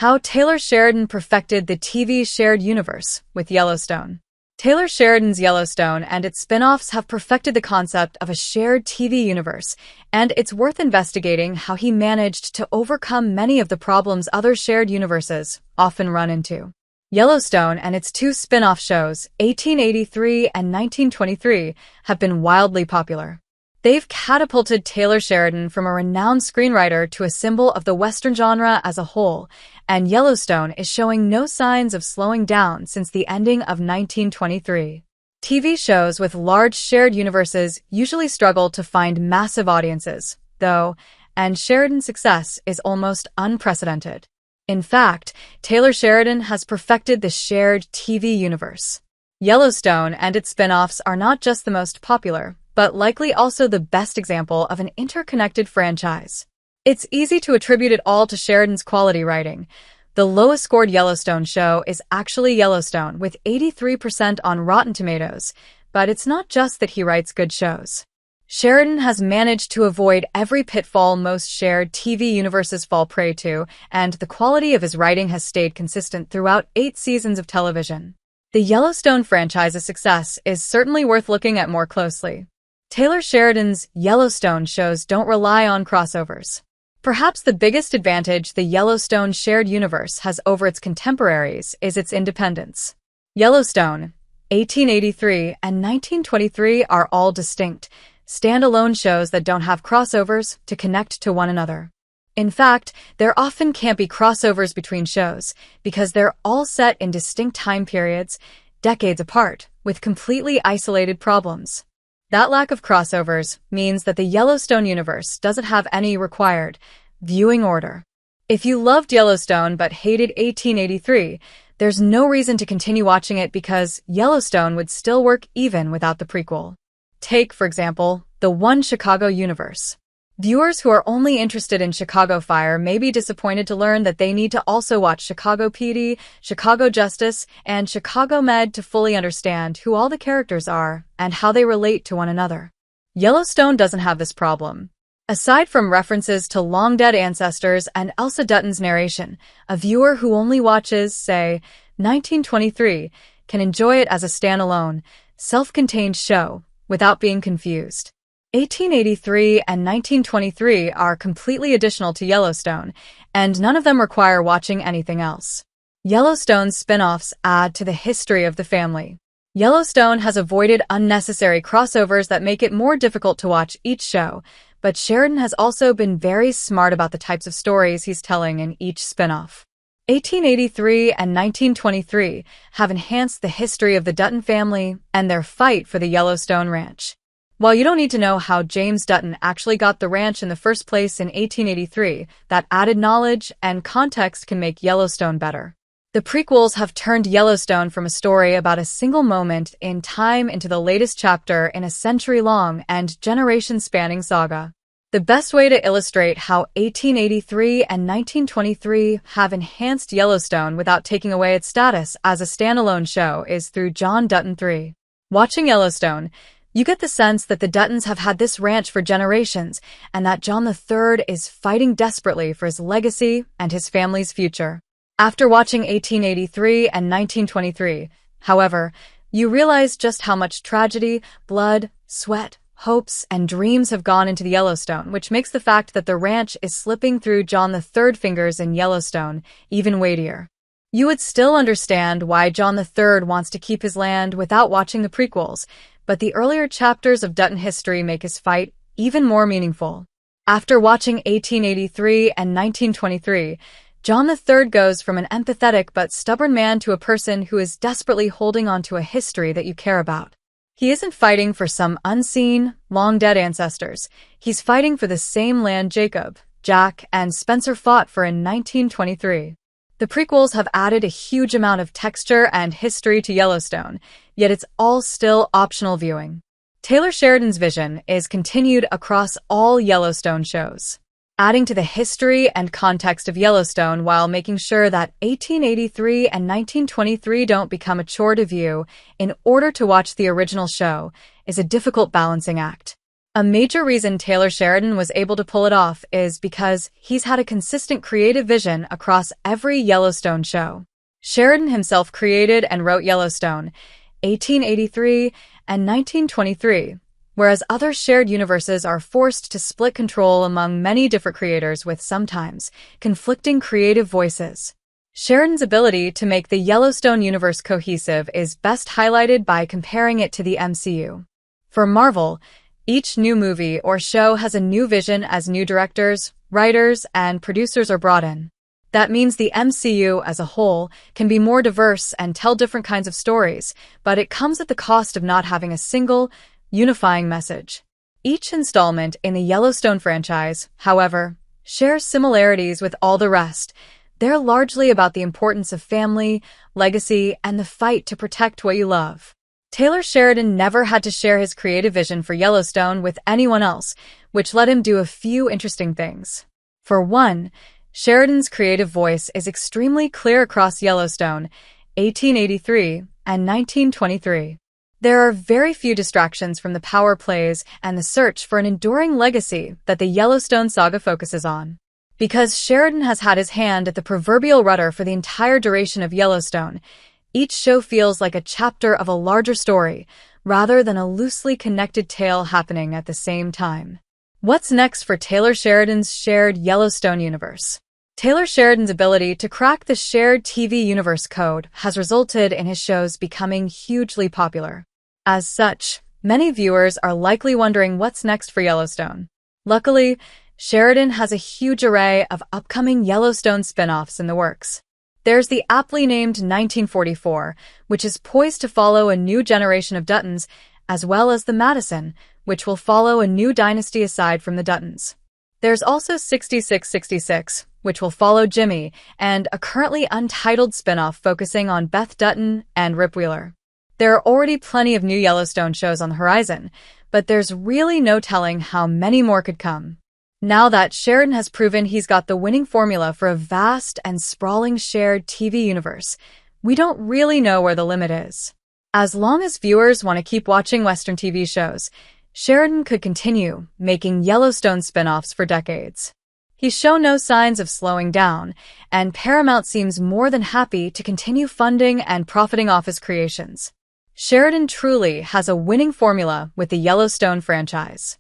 How Taylor Sheridan perfected the TV shared universe with Yellowstone. Taylor Sheridan's Yellowstone and its spin-offs have perfected the concept of a shared TV universe, and it's worth investigating how he managed to overcome many of the problems other shared universes often run into. Yellowstone and its two spin-off shows, 1883 and 1923, have been wildly popular. They've catapulted Taylor Sheridan from a renowned screenwriter to a symbol of the Western genre as a whole, and Yellowstone is showing no signs of slowing down since the ending of 1923. TV shows with large shared universes usually struggle to find massive audiences, though, and Sheridan's success is almost unprecedented. In fact, Taylor Sheridan has perfected the shared TV universe. Yellowstone and its spin-offs are not just the most popular, but likely also the best example of an interconnected franchise. It's easy to attribute it all to Sheridan's quality writing. The lowest-scored Yellowstone show is actually Yellowstone, with 83% on Rotten Tomatoes, but it's not just that he writes good shows. Sheridan has managed to avoid every pitfall most shared TV universes fall prey to, and the quality of his writing has stayed consistent throughout 8 seasons of television. The Yellowstone franchise's success is certainly worth looking at more closely. Taylor Sheridan's Yellowstone shows don't rely on crossovers. Perhaps the biggest advantage the Yellowstone shared universe has over its contemporaries is its independence. Yellowstone, 1883 and 1923 are all distinct, standalone shows that don't have crossovers to connect to one another. In fact, there often can't be crossovers between shows because they're all set in distinct time periods, decades apart, with completely isolated problems. That lack of crossovers means that the Yellowstone universe doesn't have any required viewing order. If you loved Yellowstone but hated 1883, there's no reason to continue watching it because Yellowstone would still work even without the prequel. Take, for example, the One Chicago universe. Viewers who are only interested in Chicago Fire may be disappointed to learn that they need to also watch Chicago PD, Chicago Justice, and Chicago Med to fully understand who all the characters are and how they relate to one another. Yellowstone doesn't have this problem. Aside from references to long-dead ancestors and Elsa Dutton's narration, a viewer who only watches, say, 1923 can enjoy it as a standalone, self-contained show without being confused. 1883 and 1923 are completely additional to Yellowstone, and none of them require watching anything else. Yellowstone's spin-offs add to the history of the family. Yellowstone has avoided unnecessary crossovers that make it more difficult to watch each show, but Sheridan has also been very smart about the types of stories he's telling in each spin-off. 1883 and 1923 have enhanced the history of the Dutton family and their fight for the Yellowstone Ranch. While you don't need to know how James Dutton actually got the ranch in the first place in 1883, that added knowledge and context can make Yellowstone better. The prequels have turned Yellowstone from a story about a single moment in time into the latest chapter in a century-long and generation-spanning saga. The best way to illustrate how 1883 and 1923 have enhanced Yellowstone without taking away its status as a standalone show is through John Dutton III. Watching Yellowstone, you get the sense that the Duttons have had this ranch for generations and that John III is fighting desperately for his legacy and his family's future. After watching 1883 and 1923, however, you realize just how much tragedy, blood, sweat, hopes, and dreams have gone into the Yellowstone, which makes the fact that the ranch is slipping through John III's fingers in Yellowstone even weightier. You would still understand why John III wants to keep his land without watching the prequels, but the earlier chapters of Dutton history make his fight even more meaningful. After watching 1883 and 1923, John III goes from an empathetic but stubborn man to a person who is desperately holding on to a history that you care about. He isn't fighting for some unseen, long-dead ancestors. He's fighting for the same land Jacob, Jack, and Spencer fought for in 1923. The prequels have added a huge amount of texture and history to Yellowstone, yet it's all still optional viewing. Taylor Sheridan's vision is continued across all Yellowstone shows, adding to the history and context of Yellowstone while making sure that 1883 and 1923 don't become a chore to view in order to watch the original show is a difficult balancing act. A major reason Taylor Sheridan was able to pull it off is because he's had a consistent creative vision across every Yellowstone show. Sheridan himself created and wrote Yellowstone, 1883 and 1923, whereas other shared universes are forced to split control among many different creators with sometimes conflicting creative voices. Sheridan's ability to make the Yellowstone universe cohesive is best highlighted by comparing it to the MCU. For Marvel, each new movie or show has a new vision as new directors, writers, and producers are brought in. That means the MCU as a whole can be more diverse and tell different kinds of stories, but it comes at the cost of not having a single, unifying message. Each installment in the Yellowstone franchise, however, shares similarities with all the rest. They're largely about the importance of family, legacy, and the fight to protect what you love. Taylor Sheridan never had to share his creative vision for Yellowstone with anyone else, which let him do a few interesting things. For one, Sheridan's creative voice is extremely clear across Yellowstone, 1883 and 1923. There are very few distractions from the power plays and the search for an enduring legacy that the Yellowstone saga focuses on. Because Sheridan has had his hand at the proverbial rudder for the entire duration of Yellowstone, each show feels like a chapter of a larger story, rather than a loosely connected tale happening at the same time. What's next for Taylor Sheridan's shared Yellowstone universe? Taylor Sheridan's ability to crack the shared TV universe code has resulted in his shows becoming hugely popular. As such, many viewers are likely wondering what's next for Yellowstone. Luckily, Sheridan has a huge array of upcoming Yellowstone spinoffs in the works. There's the aptly named 1944, which is poised to follow a new generation of Duttons, as well as the Madison, which will follow a new dynasty aside from the Duttons. There's also 6666, which will follow Jimmy, and a currently untitled spinoff focusing on Beth Dutton and Rip Wheeler. There are already plenty of new Yellowstone shows on the horizon, but there's really no telling how many more could come. Now that Sheridan has proven he's got the winning formula for a vast and sprawling shared TV universe, we don't really know where the limit is. As long as viewers want to keep watching Western TV shows, Sheridan could continue making Yellowstone spin-offs for decades. He's shown no signs of slowing down, and Paramount seems more than happy to continue funding and profiting off his creations. Sheridan truly has a winning formula with the Yellowstone franchise.